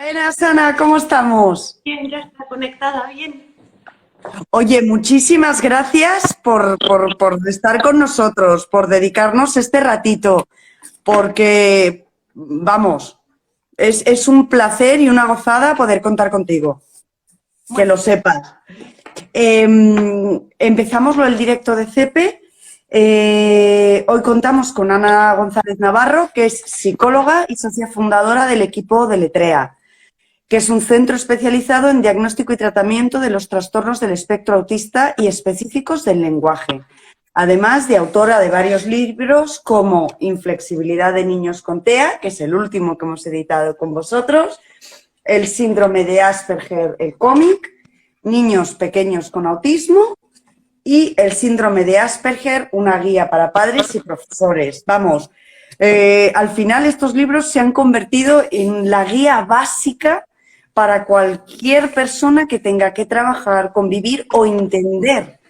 Buenas, Ana, ¿cómo estamos? Bien, ya está conectada, bien. Oye, muchísimas gracias por estar con nosotros, por dedicarnos este ratito, porque, vamos, es un placer y una gozada poder contar contigo, que Bueno, lo sepas. Empezamos el directo de CEPE. Hoy contamos con Ana González Navarro, que es psicóloga y socia fundadora del equipo de Letrea, que es un centro especializado en diagnóstico y tratamiento de los trastornos del espectro autista y específicos del lenguaje. Además de autora de varios libros como Inflexibilidad de niños con TEA, que es el último que hemos editado con vosotros, El síndrome de Asperger, el cómic, Niños pequeños con autismo y El síndrome de Asperger, una guía para padres y profesores. Vamos, al final estos libros se han convertido en la guía básica para cualquier persona que tenga que trabajar, convivir o entender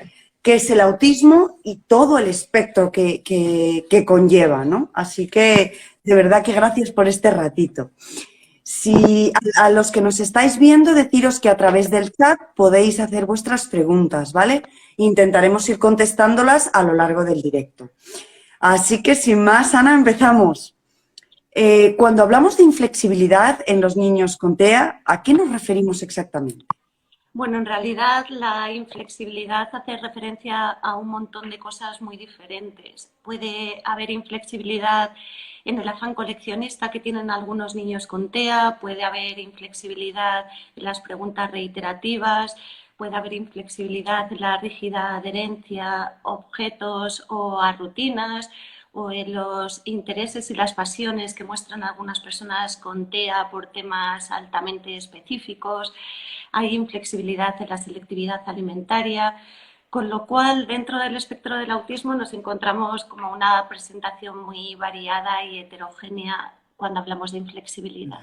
qué es el autismo y todo el espectro que conlleva, ¿no? Así que, de verdad que gracias por este ratito. Si a los que nos estáis viendo, deciros que a través del chat podéis hacer vuestras preguntas, ¿vale? Intentaremos ir contestándolas a lo largo del directo. Así que, sin más, Ana, empezamos. Cuando hablamos de inflexibilidad en los niños con TEA, ¿a qué nos referimos exactamente? bueno, en realidad la inflexibilidad hace referencia a un montón de cosas muy diferentes. Puede haber inflexibilidad en el afán coleccionista que tienen algunos niños con TEA, puede haber inflexibilidad en las preguntas reiterativas, puede haber inflexibilidad en la rígida adherencia a objetos o a rutinas, o en los intereses y las pasiones que muestran algunas personas con TEA por temas altamente específicos. Hay inflexibilidad en la selectividad alimentaria, con lo cual dentro del espectro del autismo nos encontramos como una presentación muy variada y heterogénea cuando hablamos de inflexibilidad.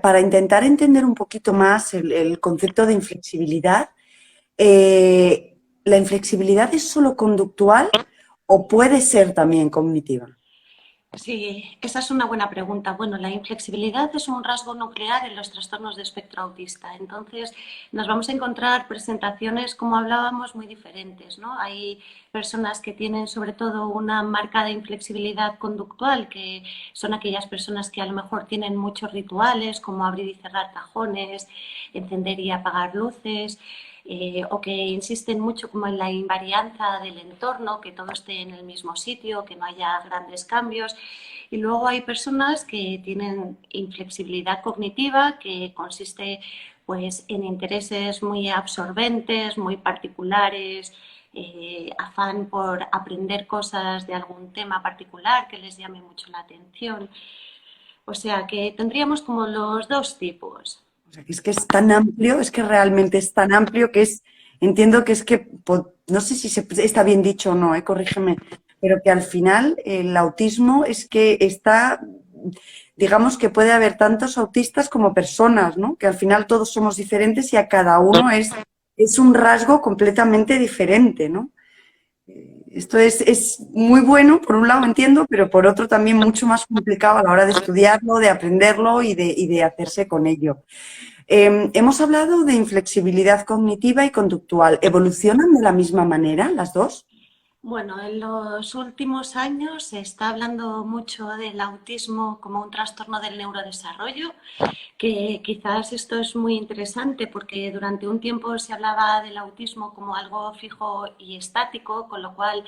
Para intentar entender un poquito más el concepto de inflexibilidad, ¿la inflexibilidad es solo conductual o puede ser también cognitiva? Sí, esa es una buena pregunta. Bueno, la inflexibilidad es un rasgo nuclear en los trastornos de espectro autista. Entonces, nos vamos a encontrar presentaciones, como hablábamos, muy diferentes, ¿no? Hay personas que tienen sobre todo una marcada inflexibilidad conductual, que son aquellas personas que a lo mejor tienen muchos rituales, como abrir y cerrar cajones, encender y apagar luces, o que insisten mucho como en la invarianza del entorno, que todo esté en el mismo sitio, que no haya grandes cambios. Y luego hay personas que tienen inflexibilidad cognitiva, que consiste pues, en intereses muy absorbentes, muy particulares, afán por aprender cosas de algún tema particular que les llame mucho la atención. O sea que tendríamos como los dos tipos. O sea, que es tan amplio, es que realmente es tan amplio que entiendo que es que, no sé si está bien dicho o no, corrígeme, pero que al final el autismo es que está, digamos que puede haber tantos autistas como personas, ¿no? Que al final todos somos diferentes y a cada uno es un rasgo completamente diferente, ¿no? Esto es muy bueno, por un lado entiendo, pero por otro también mucho más complicado a la hora de estudiarlo, de aprenderlo y de hacerse con ello. Hemos hablado de inflexibilidad cognitiva y conductual. ¿Evolucionan de la misma manera las dos? Bueno, en los últimos años se está hablando mucho del autismo como un trastorno del neurodesarrollo, que quizás esto es muy interesante porque durante un tiempo se hablaba del autismo como algo fijo y estático, con lo cual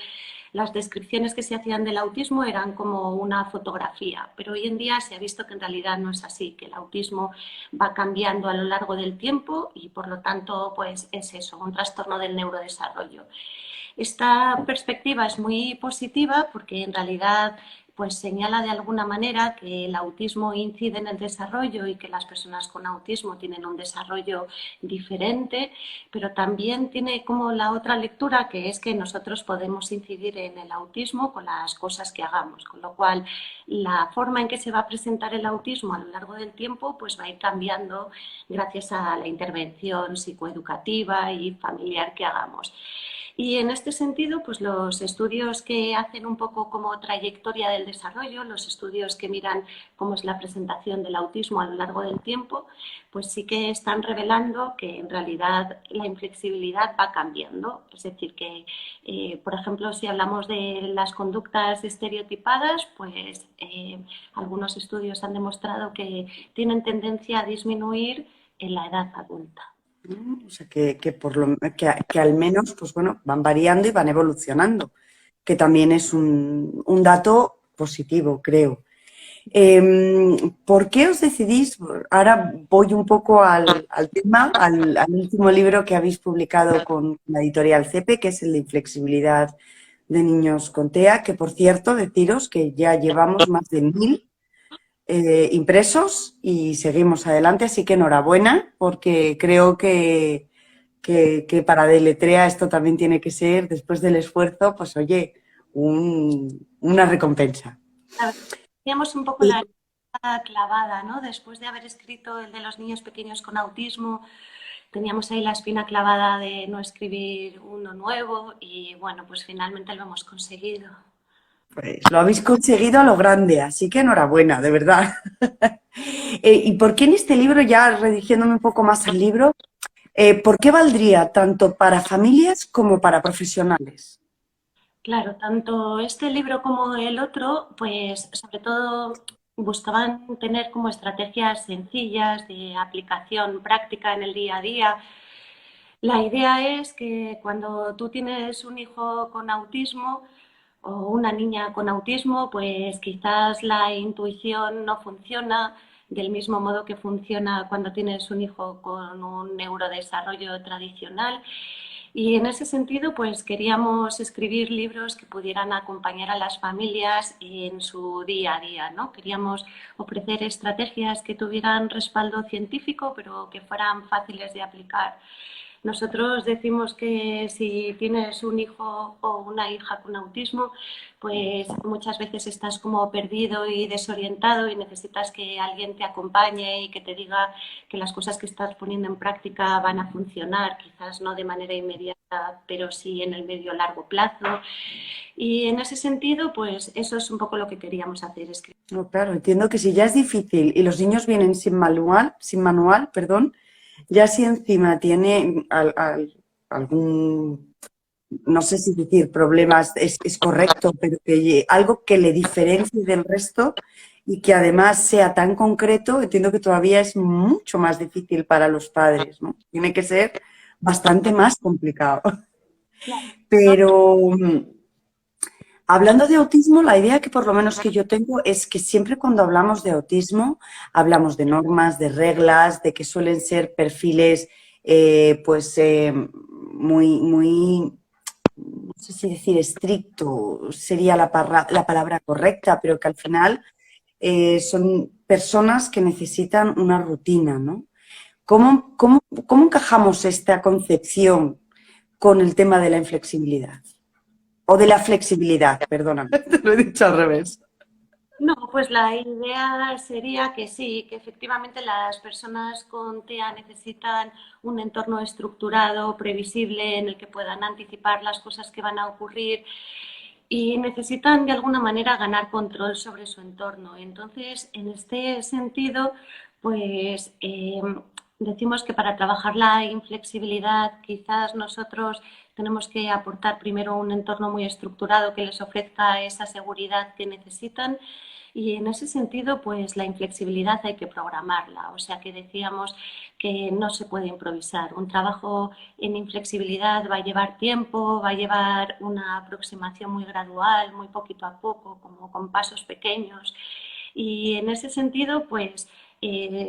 las descripciones que se hacían del autismo eran como una fotografía, pero hoy en día se ha visto que en realidad no es así, que el autismo va cambiando a lo largo del tiempo y por lo tanto pues es eso, un trastorno del neurodesarrollo. Esta perspectiva es muy positiva porque en realidad pues señala de alguna manera que el autismo incide en el desarrollo y que las personas con autismo tienen un desarrollo diferente, pero también tiene como la otra lectura que es que nosotros podemos incidir en el autismo con las cosas que hagamos, con lo cual la forma en que se va a presentar el autismo a lo largo del tiempo pues va a ir cambiando gracias a la intervención psicoeducativa y familiar que hagamos. Y en este sentido, pues los estudios que hacen un poco como trayectoria del desarrollo, los estudios que miran cómo es la presentación del autismo a lo largo del tiempo, pues sí que están revelando que en realidad la inflexibilidad va cambiando. Es decir, que, por ejemplo, si hablamos de las conductas estereotipadas, pues algunos estudios han demostrado que tienen tendencia a disminuir en la edad adulta. ¿No? O sea, que al menos, pues bueno, van variando y van evolucionando, que también es un dato positivo, creo. ¿Por qué os decidís? Ahora voy un poco al tema, al último libro que habéis publicado con la editorial CEPE, que es el de Inflexibilidad de niños con TEA, que por cierto, deciros que ya llevamos más de 1000 impresos y seguimos adelante, así que enhorabuena, porque creo que para Deletrea esto también tiene que ser, después del esfuerzo, pues oye, una recompensa. Teníamos un poco la lista clavada, ¿no? Después de haber escrito el de los niños pequeños con autismo, teníamos ahí la espina clavada de no escribir uno nuevo y bueno, pues finalmente lo hemos conseguido. Pues lo habéis conseguido a lo grande, así que enhorabuena, de verdad. ¿Y por qué en este libro, ya redirigiéndome un poco más al libro, por qué valdría tanto para familias como para profesionales? Claro, tanto este libro como el otro, pues sobre todo buscaban tener como estrategias sencillas de aplicación práctica en el día a día. La idea es que cuando tú tienes un hijo con autismo o una niña con autismo, pues quizás la intuición no funciona del mismo modo que funciona cuando tienes un hijo con un neurodesarrollo tradicional. Y en ese sentido, pues queríamos escribir libros que pudieran acompañar a las familias en su día a día, ¿no? Queríamos ofrecer estrategias que tuvieran respaldo científico, pero que fueran fáciles de aplicar. Nosotros decimos que si tienes un hijo o una hija con autismo, pues muchas veces estás como perdido y desorientado y necesitas que alguien te acompañe y que te diga que las cosas que estás poniendo en práctica van a funcionar, quizás no de manera inmediata, pero sí en el medio largo plazo. Y en ese sentido, pues eso es un poco lo que queríamos hacer. No, claro, entiendo que si ya es difícil y los niños vienen sin manual, perdón, ya si encima tiene algún, no sé si decir problemas es correcto, pero que algo que le diferencie del resto y que además sea tan concreto, entiendo que todavía es mucho más difícil para los padres, ¿no? Tiene que ser bastante más complicado. Pero hablando de autismo, la idea que por lo menos que yo tengo es que siempre cuando hablamos de autismo, hablamos de normas, de reglas, de que suelen ser perfiles muy, no sé si decir estricto sería la palabra correcta, pero que al final son personas que necesitan una rutina, ¿no? ¿Cómo encajamos esta concepción con el tema de la inflexibilidad? O de la flexibilidad, perdóname, te lo he dicho al revés. No, pues la idea sería que sí, que efectivamente las personas con TEA necesitan un entorno estructurado, previsible, en el que puedan anticipar las cosas que van a ocurrir y necesitan de alguna manera ganar control sobre su entorno. Entonces, en este sentido, pues decimos que para trabajar la inflexibilidad quizás nosotros tenemos que aportar primero un entorno muy estructurado que les ofrezca esa seguridad que necesitan y en ese sentido, pues la inflexibilidad hay que programarla. O sea que decíamos que no se puede improvisar. Un trabajo en inflexibilidad va a llevar tiempo, va a llevar una aproximación muy gradual, muy poquito a poco, como con pasos pequeños. Y en ese sentido, pues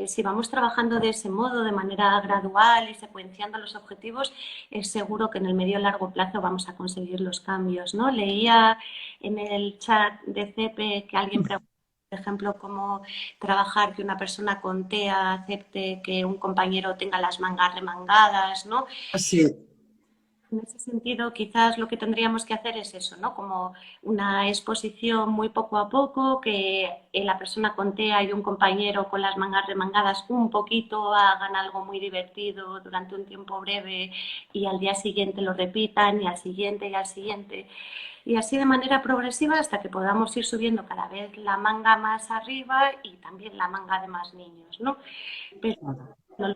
si vamos trabajando de ese modo, de manera gradual y secuenciando los objetivos, es seguro que en el medio y largo plazo vamos a conseguir los cambios, ¿no? Leía en el chat de CEPE que alguien preguntaba, por ejemplo, cómo trabajar que una persona con TEA acepte que un compañero tenga las mangas remangadas, ¿no? Sí. En ese sentido, quizás lo que tendríamos que hacer es eso, ¿no? Como una exposición muy poco a poco, que la persona con TEA y un compañero con las mangas remangadas un poquito hagan algo muy divertido durante un tiempo breve y al día siguiente lo repitan y al siguiente y al siguiente. Y así de manera progresiva hasta que podamos ir subiendo cada vez la manga más arriba y también la manga de más niños, ¿no? Pero no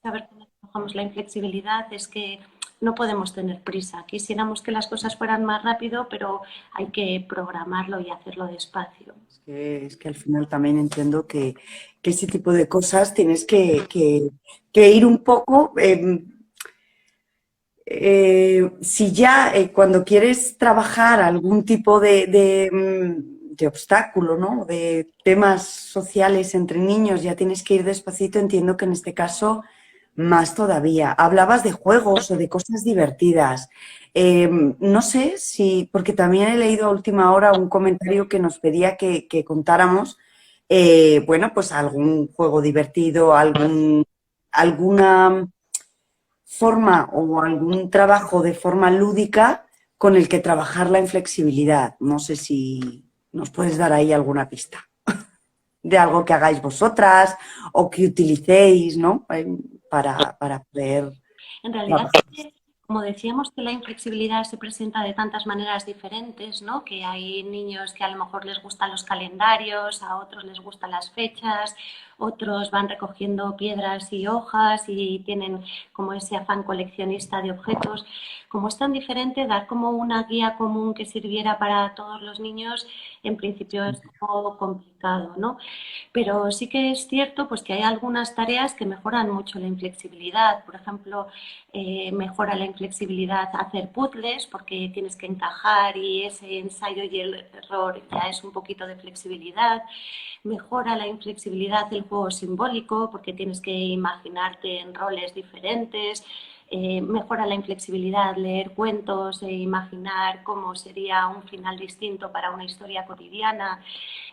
saber cómo trabajamos la inflexibilidad es que no podemos tener prisa. Quisiéramos que las cosas fueran más rápido, pero hay que programarlo y hacerlo despacio. Es que al final también entiendo que ese tipo de cosas tienes que ir un poco. Si ya cuando quieres trabajar algún tipo de obstáculo, ¿no? De temas sociales entre niños, ya tienes que ir despacito, entiendo que en este caso más todavía. Hablabas de juegos o de cosas divertidas. No sé si, porque también he leído a última hora un comentario que nos pedía que contáramos, bueno, pues algún juego divertido, alguna forma o algún trabajo de forma lúdica con el que trabajar la inflexibilidad. No sé si nos puedes dar ahí alguna pista de algo que hagáis vosotras o que utilicéis, ¿no? Para poder En realidad, trabajar. como decíamos, que la inflexibilidad se presenta de tantas maneras diferentes, ¿no? Que hay niños que a lo mejor les gustan los calendarios, a otros les gustan las fechas, otros van recogiendo piedras y hojas y tienen como ese afán coleccionista de objetos. Como es tan diferente, dar como una guía común que sirviera para todos los niños, en principio es como complicado, ¿no? Pero sí que es cierto pues, que hay algunas tareas que mejoran mucho la inflexibilidad. Por ejemplo, mejora la inflexibilidad hacer puzzles porque tienes que encajar y ese ensayo y el error ya es un poquito de flexibilidad. Mejora la inflexibilidad el juego simbólico porque tienes que imaginarte en roles diferentes. Mejora la inflexibilidad leer cuentos e imaginar cómo sería un final distinto para una historia cotidiana.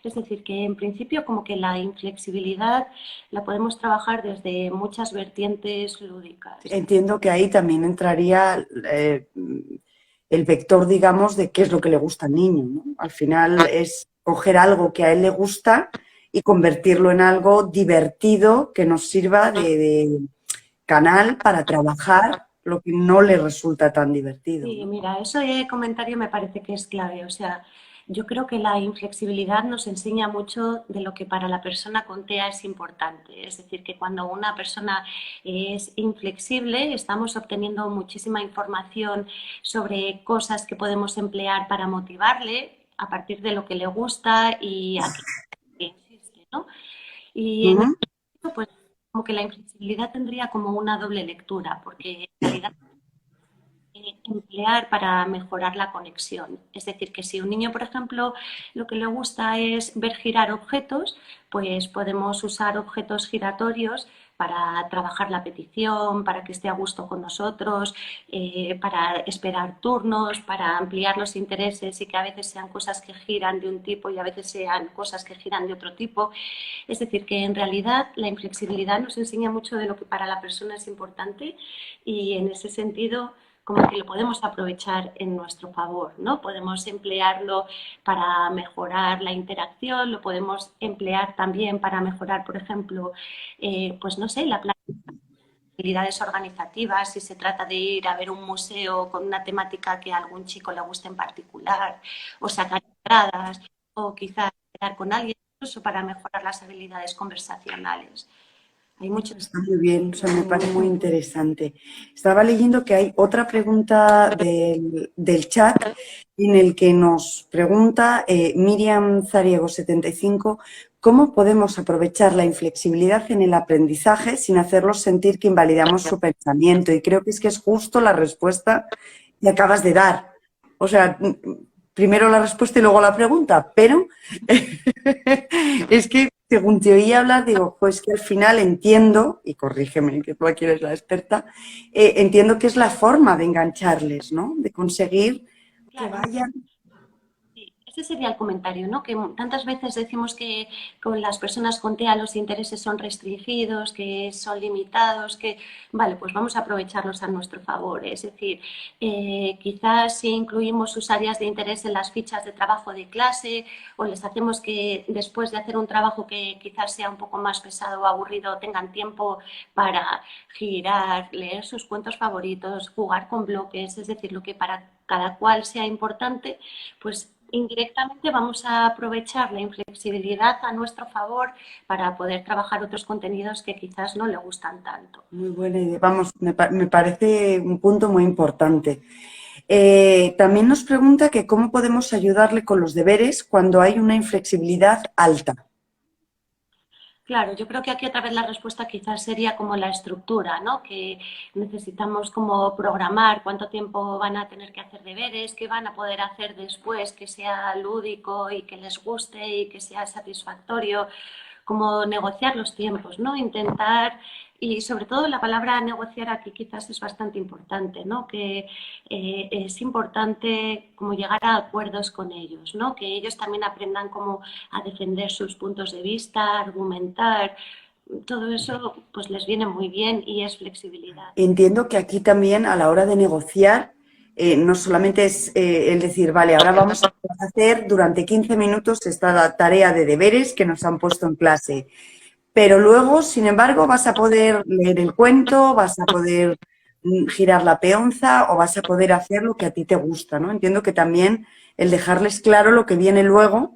Es decir, que en principio como que la inflexibilidad la podemos trabajar desde muchas vertientes lúdicas. Entiendo que ahí también entraría el vector, digamos, de qué es lo que le gusta al niño, ¿no? Al final es coger algo que a él le gusta y convertirlo en algo divertido que nos sirva de canal para trabajar lo que no le resulta tan divertido, Sí, ¿no? mira, ese comentario me parece que es clave. O sea, yo creo que la inflexibilidad nos enseña mucho de lo que para la persona con TEA es importante. Es decir, que cuando una persona es inflexible, estamos obteniendo muchísima información sobre cosas que podemos emplear para motivarle a partir de lo que le gusta y a qué insiste, ¿no? Y en Ujú. ese sentido, pues como que la inflexibilidad tendría como una doble lectura, porque en realidad emplear para mejorar la conexión. Es decir, que si un niño, por ejemplo, lo que le gusta es ver girar objetos, pues podemos usar objetos giratorios para trabajar la petición, para que esté a gusto con nosotros, para esperar turnos, para ampliar los intereses y que a veces sean cosas que giran de un tipo y a veces sean cosas que giran de otro tipo. Es decir, que en realidad la inflexibilidad nos enseña mucho de lo que para la persona es importante y en ese sentido como que lo podemos aprovechar en nuestro favor, ¿no? Podemos emplearlo para mejorar la interacción, lo podemos emplear también para mejorar, por ejemplo, pues no sé, la habilidades organizativas, si se trata de ir a ver un museo con una temática que a algún chico le guste en particular, o sacar entradas, o quizás quedar con alguien, incluso para mejorar las habilidades conversacionales. Hay muchos. Está muy bien, o sea, me parece muy interesante. Estaba leyendo que hay otra pregunta del chat en el que nos pregunta Miriam Zariego 75, ¿cómo podemos aprovechar la inflexibilidad en el aprendizaje sin hacerlos sentir que invalidamos su pensamiento? Y creo que es justo la respuesta que acabas de dar. O sea, primero la respuesta y luego la pregunta, pero es que según te oí hablar, digo, pues que al final entiendo, y corrígeme que tú aquí eres la experta, entiendo que es la forma de engancharles, ¿no? De conseguir que Claro, vayan. sí, es ese sería el comentario, ¿no? Que tantas veces decimos que con las personas con TEA los intereses son restringidos, que son limitados, que, vale, pues vamos a aprovecharlos a nuestro favor. Es decir, quizás si incluimos sus áreas de interés en las fichas de trabajo de clase o les hacemos que después de hacer un trabajo que quizás sea un poco más pesado o aburrido tengan tiempo para girar, leer sus cuentos favoritos, jugar con bloques, es decir, lo que para cada cual sea importante, pues indirectamente vamos a aprovechar la inflexibilidad a nuestro favor para poder trabajar otros contenidos que quizás no le gustan tanto. Muy buena idea. Vamos, me parece un punto muy importante. También nos pregunta que cómo podemos ayudarle con los deberes cuando hay una inflexibilidad alta. Claro, yo creo que aquí otra vez la respuesta quizás sería como la estructura, ¿no? Que necesitamos como programar cuánto tiempo van a tener que hacer deberes, qué van a poder hacer después, que sea lúdico y que les guste y que sea satisfactorio, como negociar los tiempos, ¿no? Intentar, y sobre todo la palabra negociar aquí quizás es bastante importante, ¿no? Que es importante como llegar a acuerdos con ellos, ¿no? Que ellos también aprendan como a defender sus puntos de vista, argumentar, todo eso pues les viene muy bien y es flexibilidad. Entiendo que aquí también a la hora de negociar, no solamente es el decir, vale, ahora vamos a hacer durante 15 minutos esta tarea de deberes que nos han puesto en clase, pero luego, sin embargo, vas a poder leer el cuento, vas a poder girar la peonza o vas a poder hacer lo que a ti te gusta, ¿no? Entiendo que también el dejarles claro lo que viene luego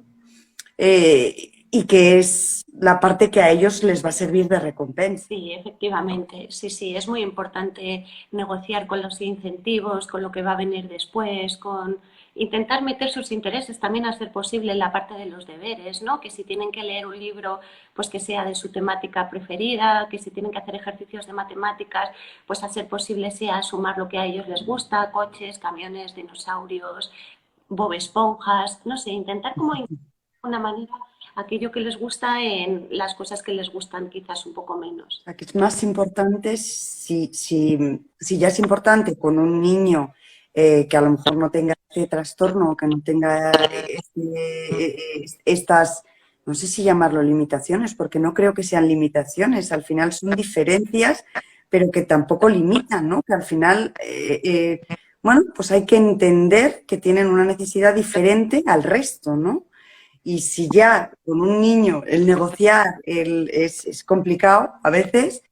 y que es la parte que a ellos les va a servir de recompensa. Sí, efectivamente, sí, sí, es muy importante negociar con los incentivos, con lo que va a venir después, con intentar meter sus intereses también a ser posible en la parte de los deberes, ¿no? Que si tienen que leer un libro, pues que sea de su temática preferida, que si tienen que hacer ejercicios de matemáticas, pues a ser posible sea sumar lo que a ellos les gusta, coches, camiones, dinosaurios, Bob Esponjas, no sé, intentar como una manera aquello que les gusta en las cosas que les gustan quizás un poco menos. O sea, que es más importante, si ya es importante con un niño que a lo mejor no tenga este trastorno, que no tenga estas, no sé si llamarlo limitaciones, porque no creo que sean limitaciones, al final son diferencias, pero que tampoco limitan, ¿no? Que al final, bueno, pues hay que entender que tienen una necesidad diferente al resto, ¿no? Y si ya con un niño el negociar es complicado a veces,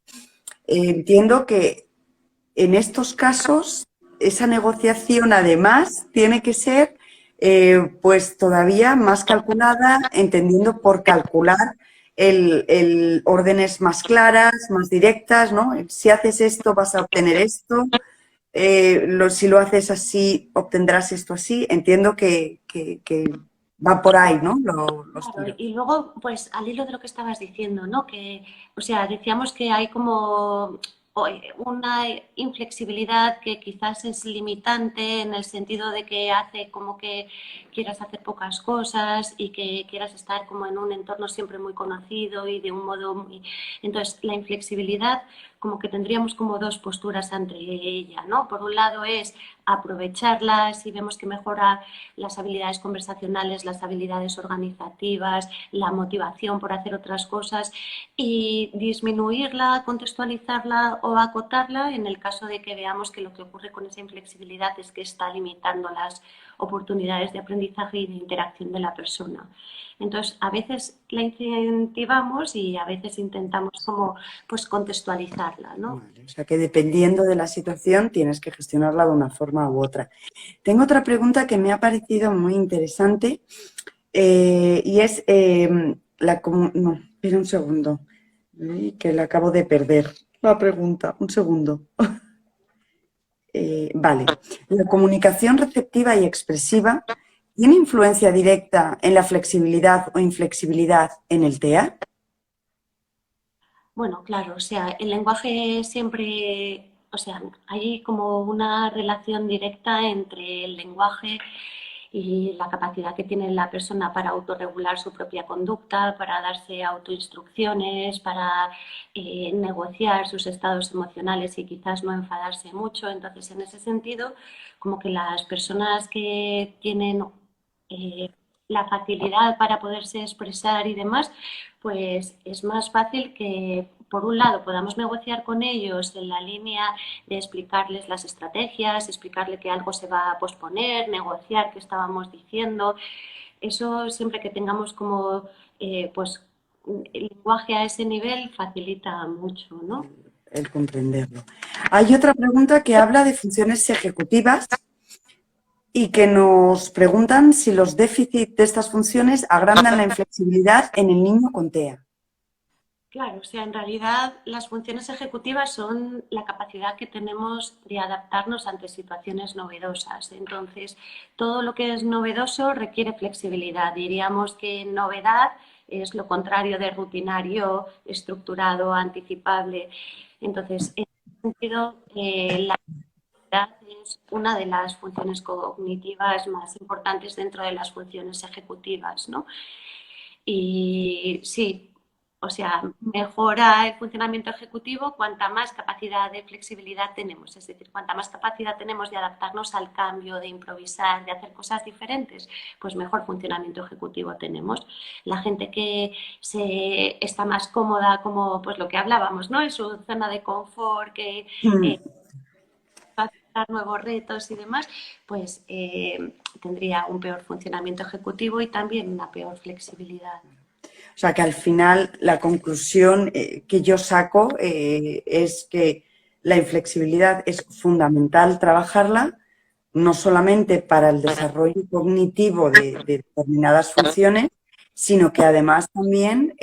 entiendo que en estos casos esa negociación además tiene que ser pues todavía más calculada, entendiendo por calcular órdenes más claras, más directas, ¿no? Si haces esto vas a obtener esto, si lo haces así obtendrás esto así. Entiendo que va por ahí, ¿no? Los Claro, tiros. y luego, pues al hilo de lo que estabas diciendo, ¿no? Que, o sea, decíamos que hay como una inflexibilidad que quizás es limitante en el sentido de que hace como que quieras hacer pocas cosas y que quieras estar como en un entorno siempre muy conocido y de un modo muy... Entonces, la inflexibilidad como que tendríamos como dos posturas ante ella, ¿no? Por un lado es aprovecharla si vemos que mejora las habilidades conversacionales, las habilidades organizativas, la motivación por hacer otras cosas y disminuirla, contextualizarla o acotarla en el caso de que veamos que lo que ocurre con esa inflexibilidad es que está limitando las oportunidades de aprendizaje y de interacción de la persona. Entonces, a veces la incentivamos y a veces intentamos como pues contextualizarla, ¿no? Vale, o sea que dependiendo de la situación tienes que gestionarla de una forma u otra. Tengo otra pregunta que me ha parecido muy interesante y es no, espera un segundo, que la acabo de perder. La pregunta, un segundo. Vale, la comunicación receptiva y expresiva ¿tiene influencia directa en la flexibilidad o inflexibilidad en el TEA? Bueno, claro, o sea, el lenguaje siempre, o sea, hay como una relación directa entre el lenguaje y la capacidad que tiene la persona para autorregular su propia conducta, para darse autoinstrucciones, para negociar sus estados emocionales y quizás no enfadarse mucho. Entonces, en ese sentido, como que las personas que tienen la facilidad para poderse expresar y demás, pues es más fácil que, por un lado, podamos negociar con ellos en la línea de explicarles las estrategias, explicarle que algo se va a posponer, negociar qué estábamos diciendo. Eso siempre que tengamos como pues el lenguaje a ese nivel facilita mucho, ¿no? El comprenderlo. Hay otra pregunta que habla de funciones ejecutivas y que nos preguntan si los déficits de estas funciones agrandan la inflexibilidad en el niño con TEA. Claro, o sea, en realidad las funciones ejecutivas son la capacidad que tenemos de adaptarnos ante situaciones novedosas. Entonces, todo lo que es novedoso requiere flexibilidad. Diríamos que novedad es lo contrario de rutinario, estructurado, anticipable. Entonces, en ese sentido, la flexibilidad es una de las funciones cognitivas más importantes dentro de las funciones ejecutivas, ¿no? Y sí, o sea, mejora el funcionamiento ejecutivo cuanta más capacidad de flexibilidad tenemos, es decir, cuanta más capacidad tenemos de adaptarnos al cambio, de improvisar, de hacer cosas diferentes, pues mejor funcionamiento ejecutivo tenemos. La gente que está más cómoda, como pues lo que hablábamos, ¿no? En su zona de confort, que va a aceptar nuevos retos y demás, pues tendría un peor funcionamiento ejecutivo y también una peor flexibilidad. O sea que al final la conclusión que yo saco es que la inflexibilidad es fundamental trabajarla, no solamente para el desarrollo cognitivo de determinadas funciones, sino que además también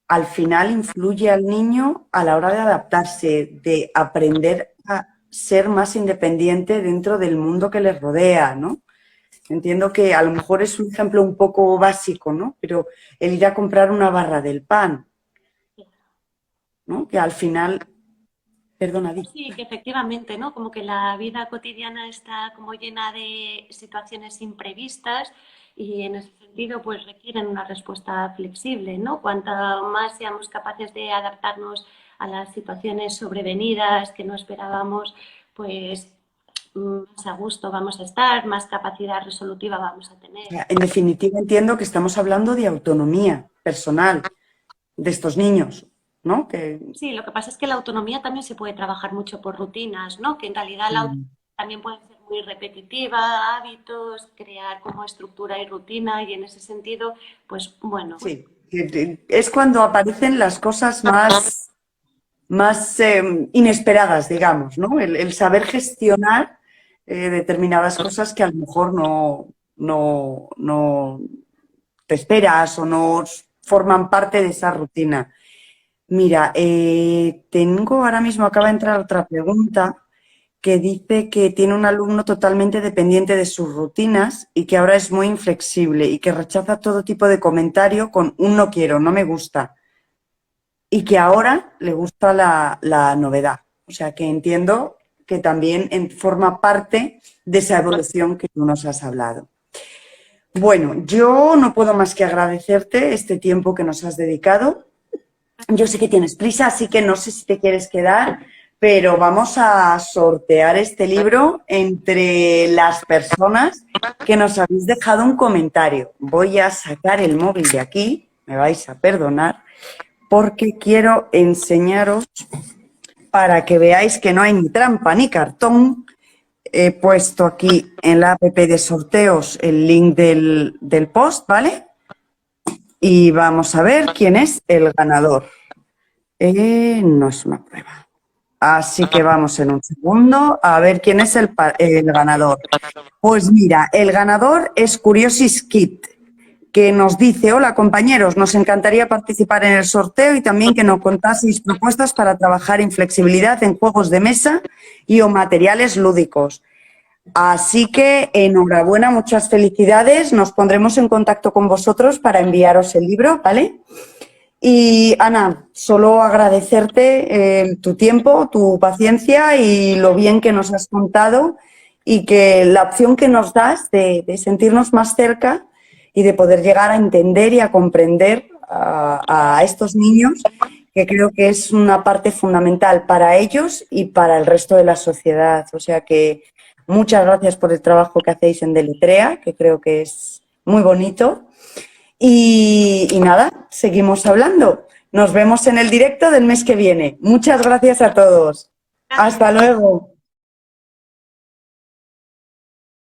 al final influye al niño a la hora de adaptarse, de aprender a ser más independiente dentro del mundo que les rodea, ¿no? Entiendo que a lo mejor es un ejemplo un poco básico, ¿no? Pero el ir a comprar una barra del pan, ¿no? Que al final, perdona, di. Sí, que efectivamente, ¿no? Como que la vida cotidiana está como llena de situaciones imprevistas y en ese sentido pues requieren una respuesta flexible, ¿no? Cuanto más seamos capaces de adaptarnos a las situaciones sobrevenidas que no esperábamos, pues más a gusto vamos a estar, más capacidad resolutiva vamos a tener. En definitiva, entiendo que estamos hablando de autonomía personal de estos niños, ¿no? Que... Sí, lo que pasa es que la autonomía también se puede trabajar mucho por rutinas, ¿no? Que en realidad la autonomía también puede ser muy repetitiva, hábitos, crear como estructura y rutina y en ese sentido, pues bueno. Sí, es cuando aparecen las cosas más inesperadas, digamos, ¿no? El saber gestionar determinadas cosas que a lo mejor no te esperas o no forman parte de esa rutina. Mira, ahora mismo acaba de entrar otra pregunta que dice que tiene un alumno totalmente dependiente de sus rutinas y que ahora es muy inflexible y que rechaza todo tipo de comentario con un no quiero, no me gusta. Y que ahora le gusta la novedad. O sea, que entiendo que también forma parte de esa evolución que tú nos has hablado. Bueno, yo no puedo más que agradecerte este tiempo que nos has dedicado. Yo sé que tienes prisa, así que no sé si te quieres quedar, pero vamos a sortear este libro entre las personas que nos habéis dejado un comentario. Voy a sacar el móvil de aquí, me vais a perdonar, porque quiero enseñaros para que veáis que no hay ni trampa ni cartón. He puesto aquí en la app de sorteos el link del post, ¿vale? Y vamos a ver quién es el ganador. No es una prueba. Así que vamos en un segundo a ver quién es el ganador. Pues mira, el ganador es Curiosis Kit, que nos dice: hola compañeros, nos encantaría participar en el sorteo y también que nos contaseis propuestas para trabajar en flexibilidad en juegos de mesa y o materiales lúdicos. Así que enhorabuena, muchas felicidades, nos pondremos en contacto con vosotros para enviaros el libro, ¿vale? Y Ana, solo agradecerte tu tiempo, tu paciencia y lo bien que nos has contado y que la opción que nos das de sentirnos más cerca y de poder llegar a entender y a comprender a estos niños, que creo que es una parte fundamental para ellos y para el resto de la sociedad. O sea que Muchas gracias por el trabajo que hacéis en Deletrea, que creo que es muy bonito. Y nada, seguimos hablando. Nos vemos en el directo del mes que viene. Muchas gracias a todos. Hasta luego.